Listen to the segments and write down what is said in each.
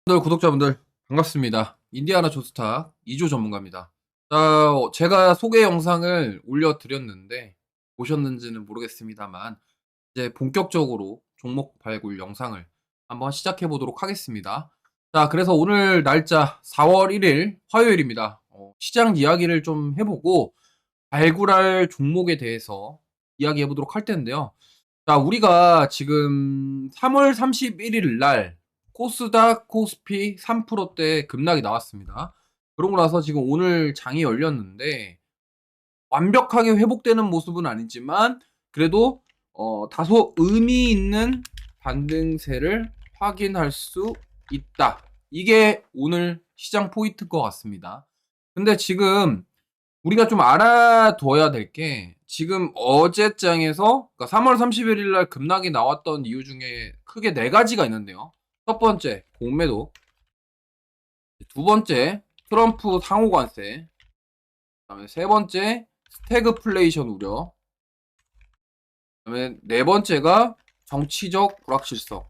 구독자분들 반갑습니다. 인디아나 조스탁 2조 전문가입니다. 자, 제가 소개 영상을 올려드렸는데 보셨는지는 모르겠습니다만 이제 본격적으로 종목 발굴 영상을 한번 시작해 보도록 하겠습니다. 자, 그래서 오늘 날짜 4월 1일 화요일입니다. 시장 이야기를 좀 해보고 발굴할 종목에 대해서 이야기해 보도록 할 텐데요. 자, 우리가 지금 3월 31일 날 코스닥 코스피 3%대 급락이 나왔습니다. 그러고 나서 지금 오늘 장이 열렸는데 완벽하게 회복되는 모습은 아니지만 그래도 다소 의미 있는 반등세를 확인할 수 있다. 이게 오늘 시장 포인트일 것 같습니다. 근데 지금 우리가 좀 알아둬야 될 게 지금 어제장에서 그러니까 3월 31일 날 급락이 나왔던 이유 중에 크게 네 가지가 있는데요. 첫 번째, 공매도. 두 번째, 트럼프 상호 관세. 그다음에 세 번째, 스태그플레이션 우려. 그다음에 네 번째가 정치적 불확실성.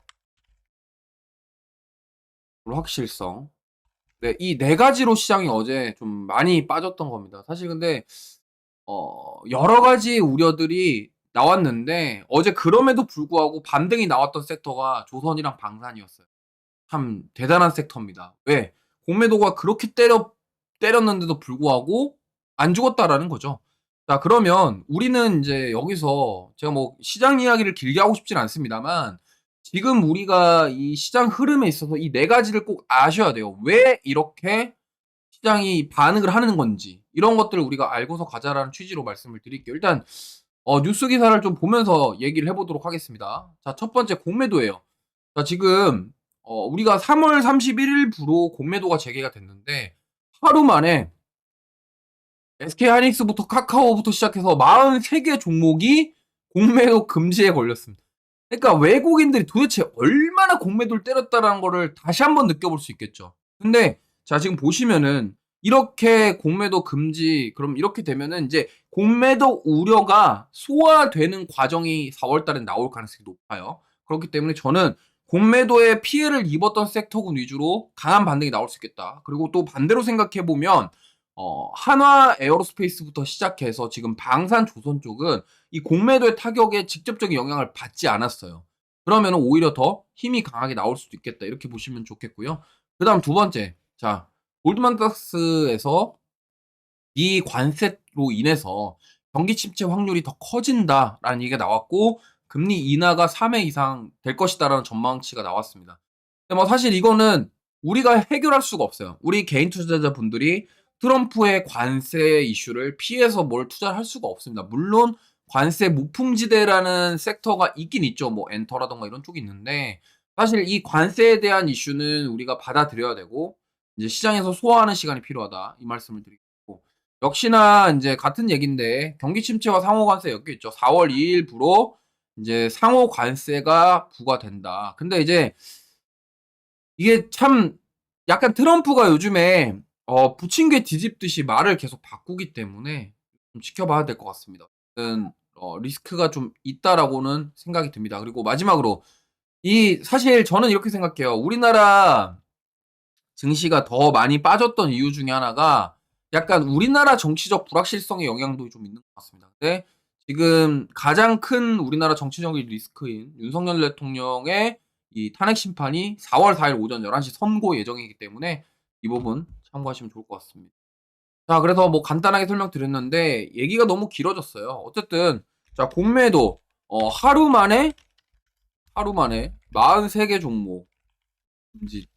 네, 이 네 가지로 시장이 어제 좀 많이 빠졌던 겁니다. 사실 근데 여러 가지 우려들이 나왔는데 어제 그럼에도 불구하고 반등이 나왔던 섹터가 조선이랑 방산이었어요. 참 대단한 섹터입니다. 왜? 공매도가 그렇게 때렸는데도 불구하고 안 죽었다라는 거죠. 자, 그러면 우리는 이제 여기서 제가 뭐 시장 이야기를 길게 하고 싶진 않습니다만 지금 우리가 이 시장 흐름에 있어서 이 네 가지를 꼭 아셔야 돼요. 왜 이렇게 시장이 반응을 하는 건지 이런 것들을 우리가 알고서 가자라는 취지로 말씀을 드릴게요. 일단 뉴스 기사를 좀 보면서 얘기를 해보도록 하겠습니다. 자, 첫 번째 공매도예요. 자, 지금 우리가 3월 31일부로 공매도가 재개가 됐는데 하루 만에 SK하이닉스부터 카카오부터 시작해서 43개 종목이 공매도 금지에 걸렸습니다. 그러니까 외국인들이 도대체 얼마나 공매도를 때렸다라는 거를 다시 한번 느껴볼 수 있겠죠. 근데 자, 지금 보시면은 이렇게 공매도 금지, 그럼 이렇게 되면은 이제 공매도 우려가 소화되는 과정이 4월 달에 나올 가능성이 높아요. 그렇기 때문에 저는 공매도에 피해를 입었던 섹터군 위주로 강한 반등이 나올 수 있겠다. 그리고 또 반대로 생각해 보면 한화 에어로스페이스부터 시작해서 지금 방산 조선 쪽은 이 공매도의 타격에 직접적인 영향을 받지 않았어요. 그러면 오히려 더 힘이 강하게 나올 수도 있겠다. 이렇게 보시면 좋겠고요. 그 다음 두 번째. 자, 골드만삭스에서 이 관세로 인해서 경기 침체 확률이 더 커진다라는 얘기가 나왔고 금리 인하가 3회 이상 될 것이다라는 전망치가 나왔습니다. 근데 뭐 사실 이거는 우리가 해결할 수가 없어요. 우리 개인 투자자분들이 트럼프의 관세 이슈를 피해서 뭘 투자를 할 수가 없습니다. 물론 관세 무풍지대라는 섹터가 있긴 있죠. 뭐 엔터라던가 이런 쪽이 있는데 사실 이 관세에 대한 이슈는 우리가 받아들여야 되고 이제 시장에서 소화하는 시간이 필요하다. 이 말씀을 드리고 역시나 이제 같은 얘기인데 경기 침체와 상호 관세 엮여 있죠. 4월 2일부로 이제 상호 관세가 부과된다. 근데 이제 이게 참 약간 트럼프가 요즘에 부침개 뒤집듯이 말을 계속 바꾸기 때문에 좀 지켜봐야 될 것 같습니다. 리스크가 좀 있다라고는 생각이 듭니다. 그리고 마지막으로 이 사실 저는 이렇게 생각해요. 우리나라 증시가 더 많이 빠졌던 이유 중에 하나가 약간 우리나라 정치적 불확실성의 영향도 좀 있는 것 같습니다. 근데 지금 가장 큰 우리나라 정치적인 리스크인 윤석열 대통령의 이 탄핵 심판이 4월 4일 오전 11시 선고 예정이기 때문에 이 부분 참고하시면 좋을 것 같습니다. 자, 그래서 뭐 간단하게 설명드렸는데 얘기가 너무 길어졌어요. 어쨌든 자, 공매도 하루 만에 43개 종목 금지.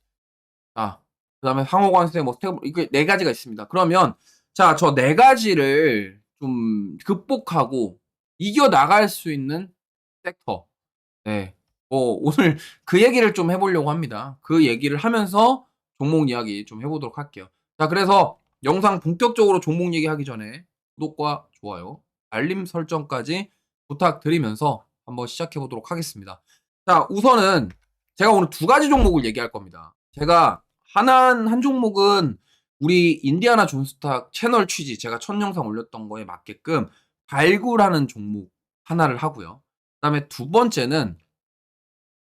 자, 그다음에 상호 관세 뭐 스텝 이게 네 가지가 있습니다. 그러면 자, 저 네 가지를 좀 극복하고 이겨 나갈 수 있는 섹터. 네. 오늘 그 얘기를 좀 해 보려고 합니다. 그 얘기를 하면서 종목 이야기 좀 해 보도록 할게요. 자, 그래서 영상 본격적으로 종목 얘기하기 전에 구독과 좋아요, 알림 설정까지 부탁드리면서 한번 시작해 보도록 하겠습니다. 자, 우선은 제가 오늘 두 가지 종목을 얘기할 겁니다. 제가 한 종목은 우리 인디아나 존스탁 채널 취지, 제가 첫 영상 올렸던 거에 맞게끔 발굴하는 종목 하나를 하고요. 그다음에 두 번째는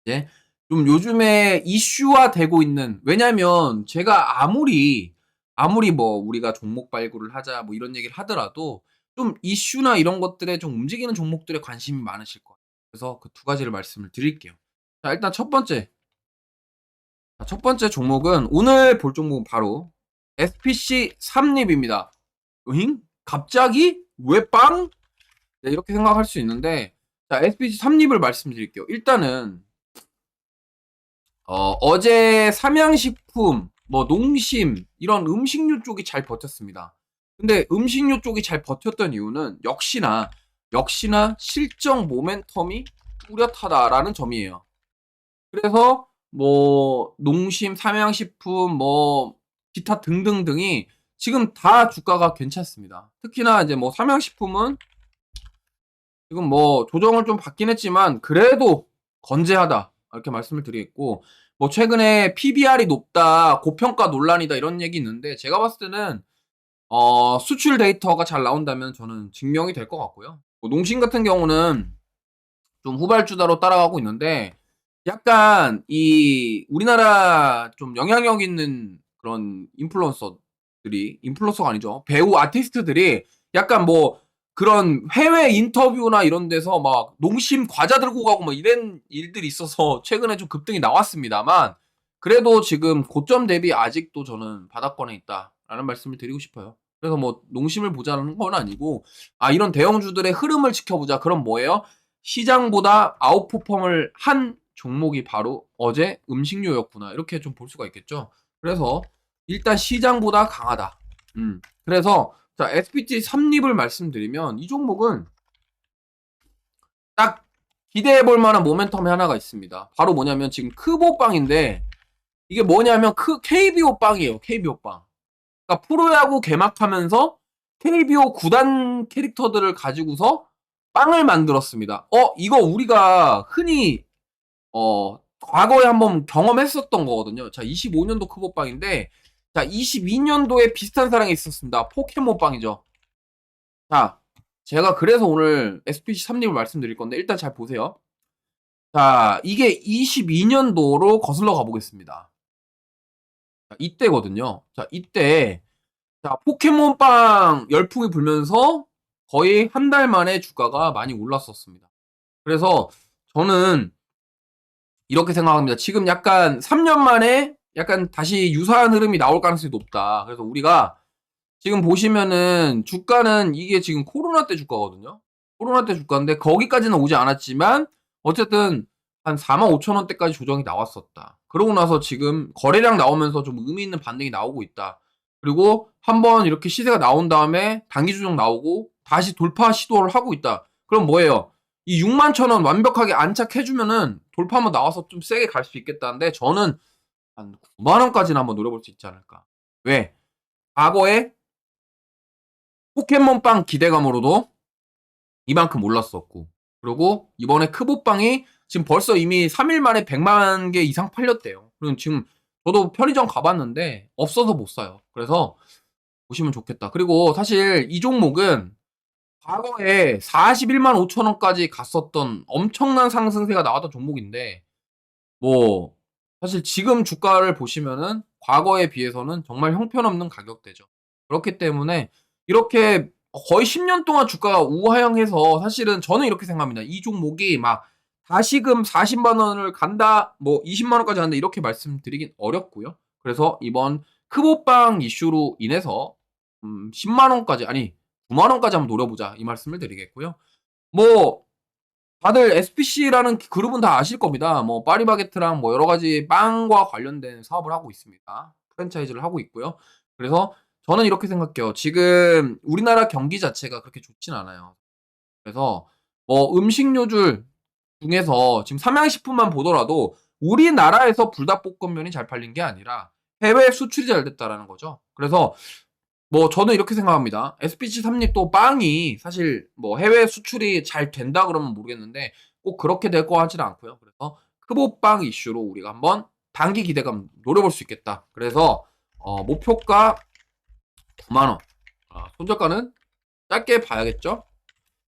이제 좀 요즘에 이슈화 되고 있는, 왜냐면 제가 아무리 뭐 우리가 종목 발굴을 하자 뭐 이런 얘기를 하더라도 좀 이슈나 이런 것들에 좀 움직이는 종목들에 관심이 많으실 거예요. 그래서 그 두 가지를 말씀을 드릴게요. 자, 일단 첫 번째 종목은 오늘 볼 종목은 바로 SPC 삼립입니다. 으잉? 갑자기? 왜 빵? 네, 이렇게 생각할 수 있는데, 자, SPC 삼립을 말씀드릴게요. 일단은 어제 삼양식품, 뭐 농심 이런 음식료 쪽이 잘 버텼습니다. 근데 음식료 쪽이 잘 버텼던 이유는 역시나 실적 모멘텀이 뚜렷하다라는 점이에요. 그래서 뭐 농심, 삼양식품, 뭐 기타 등등등이 지금 다 주가가 괜찮습니다. 특히나 이제 뭐 삼양식품은 지금 뭐 조정을 좀 받긴 했지만 그래도 건재하다 이렇게 말씀을 드리겠고, 뭐 최근에 PBR이 높다, 고평가 논란이다 이런 얘기 있는데 제가 봤을 때는 수출 데이터가 잘 나온다면 저는 증명이 될 것 같고요. 뭐 농심 같은 경우는 좀 후발주자로 따라가고 있는데, 약간 이 우리나라 좀 영향력 있는 그런 인플루언서가 아니죠, 배우 아티스트들이 약간 뭐 그런 해외 인터뷰나 이런 데서 막 농심 과자 들고 가고 뭐 이런 일들이 있어서 최근에 좀 급등이 나왔습니다만, 그래도 지금 고점 대비 아직도 저는 바닥권에 있다라는 말씀을 드리고 싶어요. 그래서 뭐 농심을 보자는 건 아니고, 이런 대형주들의 흐름을 지켜보자. 그럼 뭐예요? 시장보다 아웃퍼폼을 한 종목이 바로 어제 음식료였구나, 이렇게 좀 볼 수가 있겠죠. 그래서 일단 시장보다 강하다. 그래서 자, SPT 삼립을 말씀드리면 이 종목은 딱 기대해 볼 만한 모멘텀이 하나가 있습니다. 바로 뭐냐면 지금 크보빵인데, 이게 뭐냐면 KBO 빵이에요. KBO 빵. 그러니까 프로야구 개막하면서 KBO 구단 캐릭터들을 가지고서 빵을 만들었습니다. 이거 우리가 흔히 과거에 한번 경험했었던 거거든요. 자, 25년도 크보빵인데, 자, 22년도에 비슷한 사랑이 있었습니다. 포켓몬빵이죠. 자, 제가 그래서 오늘 SPC 삼립을 말씀드릴 건데, 일단 잘 보세요. 자, 이게 22년도로 거슬러 가보겠습니다. 자, 이때거든요. 자, 이때, 자, 포켓몬빵 열풍이 불면서 거의 한 달 만에 주가가 많이 올랐었습니다. 그래서 저는 이렇게 생각합니다. 지금 약간 3년 만에 약간 다시 유사한 흐름이 나올 가능성이 높다. 그래서 우리가 지금 보시면은 주가는 이게 지금 코로나 때 주가거든요. 코로나 때 주가인데 거기까지는 오지 않았지만 어쨌든 한 45,000원대까지 조정이 나왔었다. 그러고 나서 지금 거래량 나오면서 좀 의미 있는 반등이 나오고 있다. 그리고 한번 이렇게 시세가 나온 다음에 단기 조정 나오고 다시 돌파 시도를 하고 있다. 그럼 뭐예요? 이 61,000원 완벽하게 안착해주면은 돌파 한번 나와서 좀 세게 갈 수 있겠다는데, 저는 한 9만원까지는 한번 노려볼 수 있지 않을까. 왜? 과거에 포켓몬빵 기대감으로도 이만큼 올랐었고, 그리고 이번에 크보빵이 지금 벌써 이미 3일 만에 100만 개 이상 팔렸대요. 그리고 지금 저도 편의점 가봤는데 없어서 못 사요. 그래서 보시면 좋겠다. 그리고 사실 이 종목은 과거에 41만 5천 원까지 갔었던 엄청난 상승세가 나왔던 종목인데, 뭐 사실 지금 주가를 보시면은 과거에 비해서는 정말 형편없는 가격대죠. 그렇기 때문에 이렇게 거의 10년 동안 주가가 우하향해서, 사실은 저는 이렇게 생각합니다. 이 종목이 막 다시금 40만 원을 간다, 뭐 20만 원까지 간다 이렇게 말씀드리긴 어렵고요. 그래서 이번 크보빵 이슈로 인해서 10만 원까지, 아니 9만 원까지 한번 노려보자 이 말씀을 드리겠고요. 뭐 다들 SPC라는 그룹은 다 아실 겁니다. 뭐 파리바게트랑 뭐 여러 가지 빵과 관련된 사업을 하고 있습니다. 프랜차이즈를 하고 있고요. 그래서 저는 이렇게 생각해요. 지금 우리나라 경기 자체가 그렇게 좋진 않아요. 그래서 뭐 음식료줄 중에서 지금 삼양식품만 보더라도 우리나라에서 불닭볶음면이 잘 팔린 게 아니라 해외 수출이 잘 됐다라는 거죠. 그래서 뭐 저는 이렇게 생각합니다. SPC 삼립도 빵이 사실 뭐 해외 수출이 잘 된다 그러면 모르겠는데 꼭 그렇게 될 것 같지는 않고요. 그래서 크보빵 이슈로 우리가 한번 단기 기대감 노려볼 수 있겠다. 그래서 목표가 9만 원. 손절가는 짧게 봐야겠죠.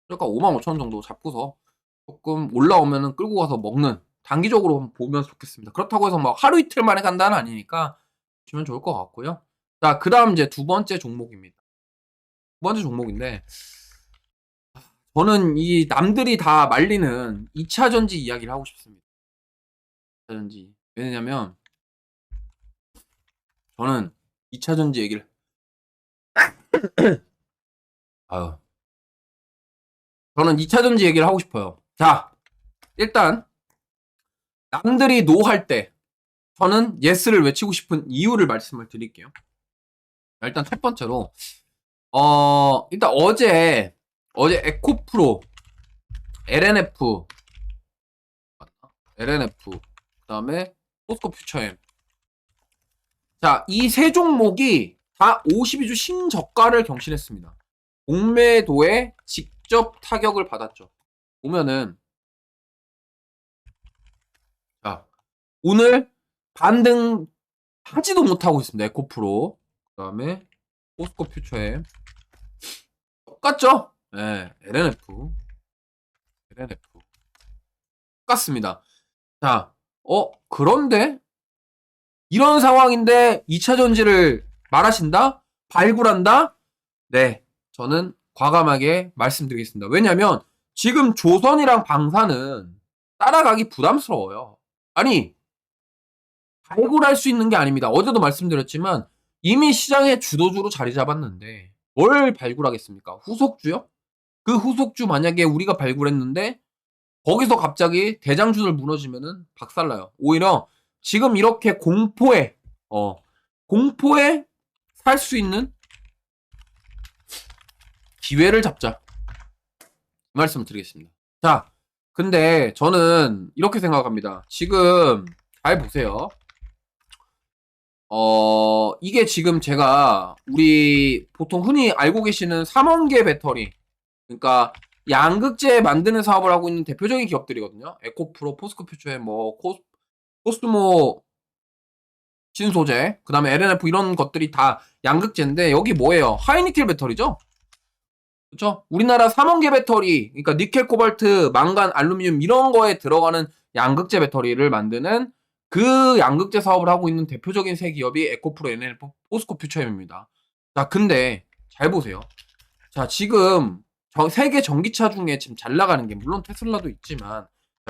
손절가 5만 5천 원 정도 잡고서 조금 올라오면은 끌고 가서 먹는 단기적으로 보면 좋겠습니다. 그렇다고 해서 뭐 하루 이틀 만에 간다는 아니니까 보시면 좋을 것 같고요. 자, 그다음 이제 두 번째 종목입니다. 두 번째 종목인데 저는 이 남들이 다 말리는 2차 전지 이야기를 하고 싶습니다. 2차 전지. 왜냐면 저는 2차 전지 얘기를 아유. 저는 2차 전지 얘기를 하고 싶어요. 자, 일단 남들이 노 할 때 저는 예스를 외치고 싶은 이유를 말씀을 드릴게요. 일단 첫 번째로 일단 어제 에코프로 LNF 그다음에 포스코 퓨처엠 자, 이 세 종목이 다 52주 신저가를 경신했습니다. 공매도에 직접 타격을 받았죠. 보면은 자, 오늘 반등하지도 못하고 있습니다. 에코프로 그다음에 포스코 퓨처엠 똑같죠? 네, LNF 똑같습니다. 자, 그런데 이런 상황인데 2차 전지를 말하신다? 발굴한다? 네, 저는 과감하게 말씀드리겠습니다. 왜냐면 지금 조선이랑 방사는 따라가기 부담스러워요. 아니, 발굴할 수 있는 게 아닙니다. 어제도 말씀드렸지만 이미 시장의 주도주로 자리 잡았는데 뭘 발굴하겠습니까? 후속주요? 그 후속주 만약에 우리가 발굴했는데 거기서 갑자기 대장주들 무너지면은 박살나요. 오히려 지금 이렇게 공포에 살 수 있는 기회를 잡자. 말씀을 드리겠습니다. 자, 근데 저는 이렇게 생각합니다. 지금 잘 보세요. 이게 지금 제가 우리 보통 흔히 알고 계시는 삼원계 배터리, 그러니까 양극재 만드는 사업을 하고 있는 대표적인 기업들이거든요. 에코프로, 포스코퓨처엠, 뭐 코스모 신소재, 그 다음에 LNF 이런 것들이 다 양극재인데 여기 뭐예요? 하이니켈 배터리죠? 그렇죠? 우리나라 삼원계 배터리, 그러니까 니켈, 코발트, 망간, 알루미늄 이런 거에 들어가는 양극재 배터리를 만드는 그 양극재 사업을 하고 있는 대표적인 세 기업이 에코프로, LNF, 포스코 퓨처엠입니다. 자, 근데 잘 보세요. 자, 지금 세계 전기차 중에 지금 잘 나가는 게 물론 테슬라도 있지만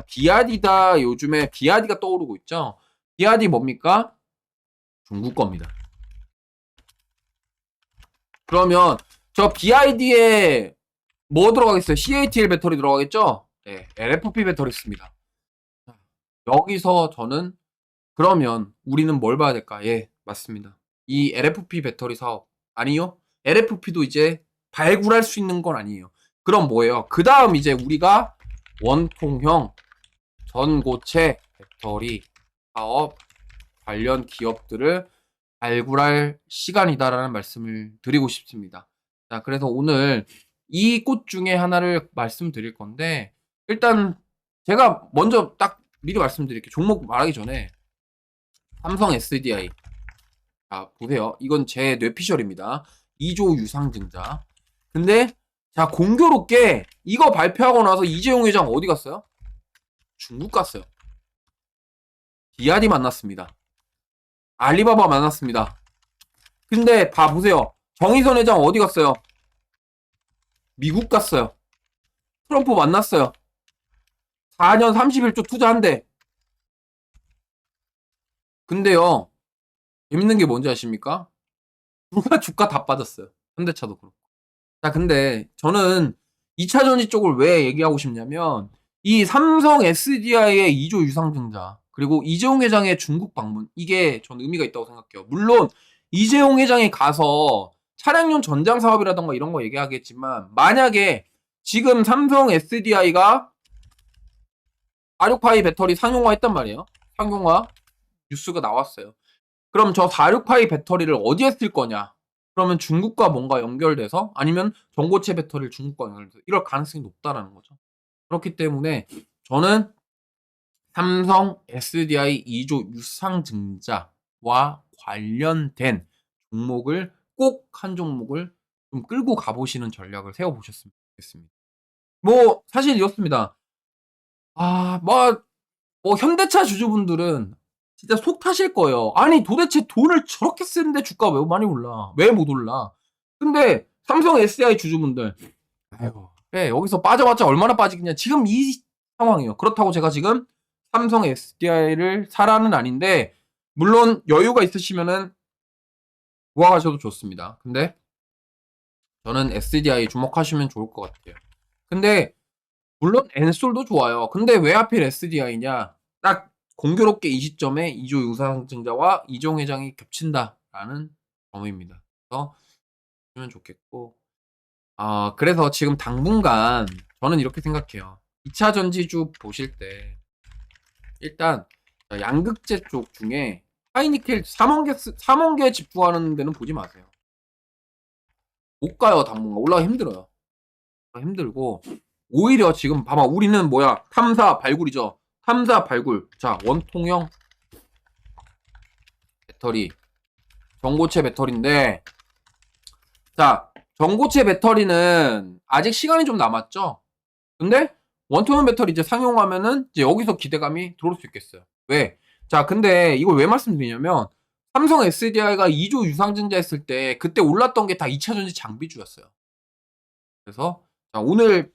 비아디다. 요즘에 비아디가 떠오르고 있죠. 비아디 뭡니까? 중국 겁니다. 그러면 저 BID에 뭐 들어가겠어요? CATL 배터리 들어가겠죠? 네, LFP 배터리 씁니다. 여기서 저는 그러면 우리는 뭘 봐야 될까? 예, 맞습니다. 이 LFP 배터리 사업 아니요? LFP도 이제 발굴할 수 있는 건 아니에요. 그럼 뭐예요? 그 다음 이제 우리가 원통형 전고체 배터리 사업 관련 기업들을 발굴할 시간이다라는 말씀을 드리고 싶습니다. 자, 그래서 오늘 이 꽃 중에 하나를 말씀드릴 건데 일단 제가 먼저 딱 미리 말씀드릴게요. 종목 말하기 전에 삼성 SDI 자, 보세요. 이건 제 뇌피셜입니다. 2조 유상증자. 근데 자, 공교롭게 이거 발표하고 나서 이재용 회장 어디 갔어요? 중국 갔어요. 비아디 만났습니다. 알리바바 만났습니다. 근데 봐보세요. 정의선 회장 어디 갔어요? 미국 갔어요. 트럼프 만났어요. 4년 31조 투자한대. 근데요, 재밌는 게 뭔지 아십니까? 누가 주가 다 빠졌어요. 현대차도 그렇고. 자, 근데 저는 2차 전지 쪽을 왜 얘기하고 싶냐면 이 삼성 SDI의 2조 유상증자 그리고 이재용 회장의 중국 방문 이게 전 의미가 있다고 생각해요. 물론 이재용 회장이 가서 차량용 전장 사업이라던가 이런 거 얘기하겠지만 만약에 지금 삼성 SDI가 46파이 배터리 상용화 했단 말이에요. 상용화 뉴스가 나왔어요. 그럼 저 46파이 배터리를 어디에 쓸 거냐? 그러면 중국과 뭔가 연결돼서 아니면 전고체 배터리를 중국과 연결돼서 이럴 가능성이 높다라는 거죠. 그렇기 때문에 저는 삼성 SDI 2조 유상증자와 관련된 종목을 꼭 한 종목을 좀 끌고 가보시는 전략을 세워보셨으면 좋겠습니다. 뭐 사실 이렇습니다. 뭐 현대차 주주분들은 진짜 속 타실 거예요. 아니 도대체 돈을 저렇게 쓰는데 주가 왜 많이 올라? 왜 못 올라? 근데 삼성 SDI 주주분들 아이고 그래 여기서 빠져봤자 얼마나 빠지겠냐. 지금 이 상황이에요. 그렇다고 제가 지금 삼성 SDI를 사라는 아닌데 물론 여유가 있으시면은 모아가셔도 좋습니다. 근데 저는 SDI 주목하시면 좋을 것 같아요. 근데 물론 엔솔도 좋아요. 근데 왜 하필 SDI냐? 딱 공교롭게 이 시점에 이조 유상증자와 이종 회장이 겹친다라는 점입니다. 그래서 보면 좋겠고, 그래서 지금 당분간 저는 이렇게 생각해요. 2차 전지주 보실 때 일단 양극재 쪽 중에 하이니켈 3원계 집중하는 데는 보지 마세요. 못 가요 당분간 올라가 힘들어요. 힘들고 오히려 지금 봐봐 우리는 뭐야 탐사 발굴이죠. 탐사 발굴. 자 원통형 배터리 전고체 배터리인데 자 전고체 배터리는 아직 시간이 좀 남았죠. 근데 원통형 배터리 이제 상용하면은 이제 여기서 기대감이 들어올 수 있겠어요. 왜? 자 근데 이걸 왜 말씀드리냐면 삼성 SDI가 2조 유상증자 했을 때 그때 올랐던 게 다 2차전지 장비주였어요. 그래서 자 오늘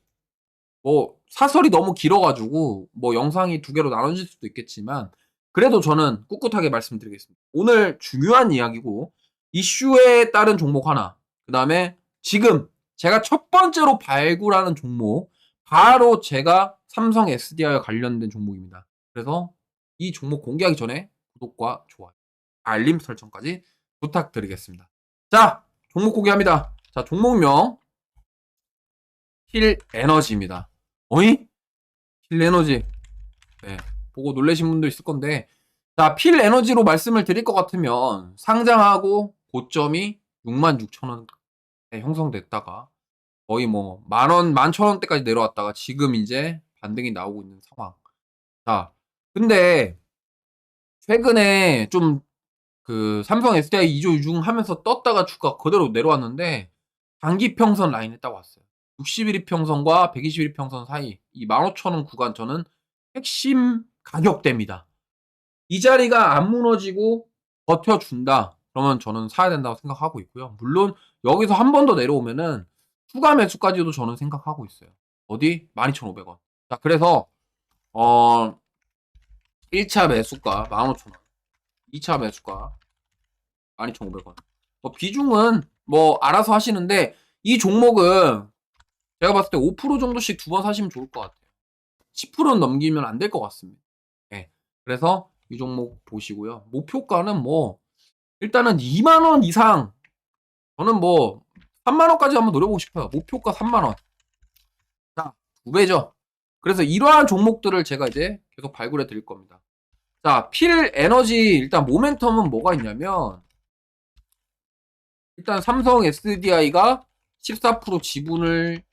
뭐 사설이 너무 길어가지고 뭐 영상이 두 개로 나눠질 수도 있겠지만 그래도 저는 꿋꿋하게 말씀드리겠습니다. 오늘 중요한 이야기고 이슈에 따른 종목 하나 그 다음에 지금 제가 첫 번째로 발굴하는 종목 바로 제가 삼성 SDI와 관련된 종목입니다. 그래서 이 종목 공개하기 전에 구독과 좋아요 알림 설정까지 부탁드리겠습니다. 자 종목 공개합니다. 자 종목명 힐에너지입니다. 어이? 필에너지. 네. 보고 놀라신 분도 있을 건데. 자, 필에너지로 말씀을 드릴 것 같으면 상장하고 고점이 66,000원에 형성됐다가 거의 뭐 만원, 11,000원대까지 내려왔다가 지금 이제 반등이 나오고 있는 상황. 자, 근데 최근에 좀 그 삼성 SDI 2조 유중하면서 떴다가 주가 그대로 내려왔는데 단기 평선 라인에 딱 왔어요. 60일 이평선과 120일 이평선 사이 이 15,000원 구간 저는 핵심 가격대입니다. 이 자리가 안 무너지고 버텨준다. 그러면 저는 사야 된다고 생각하고 있고요. 물론 여기서 한 번 더 내려오면은 추가 매수까지도 저는 생각하고 있어요. 어디? 12,500원. 자, 그래서 1차 매수가 15,000원. 2차 매수가 12,500원. 비중은 뭐 알아서 하시는데 이 종목은 제가 봤을 때 5% 정도씩 두 번 사시면 좋을 것 같아요. 10%는 넘기면 안 될 것 같습니다. 네. 그래서 이 종목 보시고요. 목표가는 뭐 일단은 2만 원 이상 저는 뭐 3만 원까지 한번 노려보고 싶어요. 목표가 3만 원. 자, 2배죠. 그래서 이러한 종목들을 제가 이제 계속 발굴해 드릴 겁니다. 자, 필에너지 일단 모멘텀은 뭐가 있냐면 일단 삼성 SDI가 14% 지분을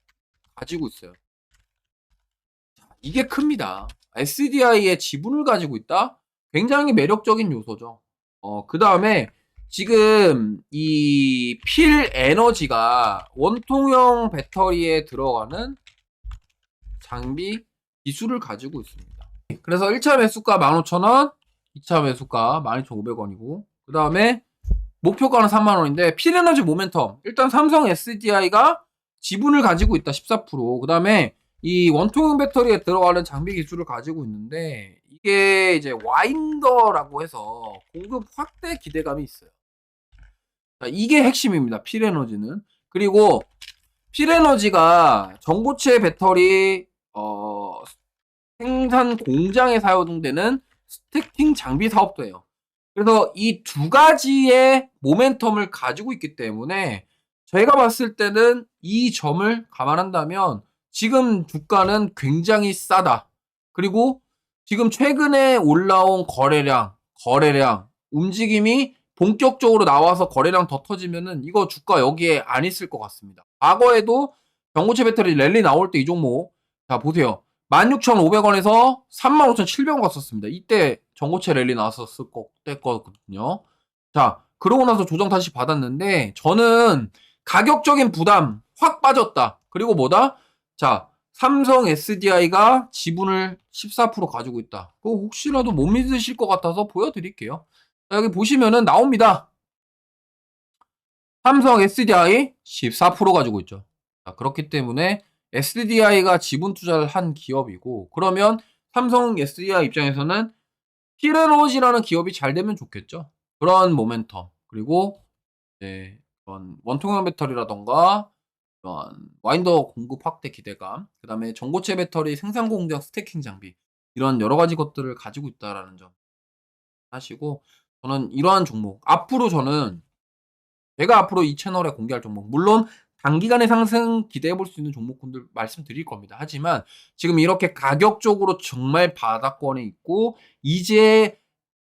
가지고 있어요. 이게 큽니다. SDI의 지분을 가지고 있다? 굉장히 매력적인 요소죠. 그 다음에 지금 이 필에너지가 원통형 배터리에 들어가는 장비 기술을 가지고 있습니다. 그래서 1차 매수가 15,000원, 2차 매수가 12,500원이고 그 다음에 목표가는 3만원인데 필에너지 모멘텀 일단 삼성 SDI가 지분을 가지고 있다 14%. 그 다음에 이 원통형 배터리에 들어가는 장비 기술을 가지고 있는데 이게 이제 와인더라고 해서 공급 확대 기대감이 있어요. 자, 이게 핵심입니다. 필에너지는. 그리고 필에너지가 전고체 배터리 생산 공장에 사용되는 스태킹 장비 사업도 해요. 그래서 이 두 가지의 모멘텀을 가지고 있기 때문에 제가 봤을 때는 이 점을 감안한다면 지금 주가는 굉장히 싸다. 그리고 지금 최근에 올라온 거래량, 움직임이 본격적으로 나와서 거래량 더 터지면은 이거 주가 여기에 안 있을 것 같습니다. 과거에도 전고체 배터리 랠리 나올 때 이 종목, 자, 보세요. 16,500원에서 35,700원 갔었습니다. 이때 전고체 랠리 나왔었을 때거든요. 자, 그러고 나서 조정 다시 받았는데 저는 가격적인 부담 확 빠졌다. 그리고 뭐다? 자, 삼성 SDI가 지분을 14% 가지고 있다. 그거 혹시라도 못 믿으실 것 같아서 보여드릴게요. 자, 여기 보시면은 나옵니다. 삼성 SDI 14% 가지고 있죠. 자, 그렇기 때문에 SDI가 지분 투자를 한 기업이고, 그러면 삼성 SDI 입장에서는 힐에너지라는 기업이 잘 되면 좋겠죠. 그런 모멘텀, 그리고 그런 원통형 배터리라던가 그런 와인더 공급 확대 기대감, 그 다음에 전고체 배터리 생산 공정 스태킹 장비, 이런 여러 가지 것들을 가지고 있다라는 점 하시고, 저는 이러한 종목 앞으로 저는 제가 앞으로 이 채널에 공개할 종목, 물론 단기간에 상승 기대해 볼 수 있는 종목군들 말씀드릴 겁니다. 하지만 지금 이렇게 가격적으로 정말 바닥권에 있고, 이제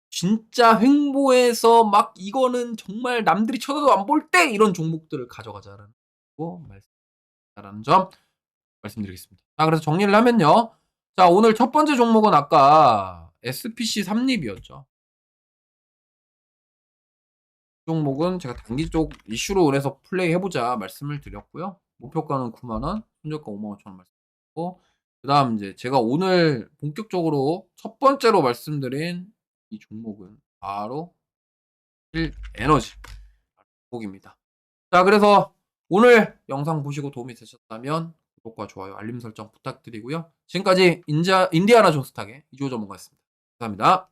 진짜 횡보해서 막 이거는 정말 남들이 쳐다도 안 볼 때 이런 종목들을 가져가자라는 점 말씀드리겠습니다. 자, 그래서 정리를 하면요. 자, 오늘 첫 번째 종목은 아까 SPC 삼립이었죠. 종목은 제가 단기 쪽 이슈로 인해서 플레이 해보자 말씀을 드렸고요. 목표가는 9만원, 손절가 55,000원 말씀드렸고, 그 다음 이제 제가 오늘 본격적으로 첫 번째로 말씀드린 이 종목은 바로 힐에너지 종목입니다. 자, 그래서 오늘 영상 보시고 도움이 되셨다면 구독과 좋아요, 알림 설정 부탁드리고요. 지금까지 인디아나 존스탁의 이주호 전문가였습니다. 감사합니다.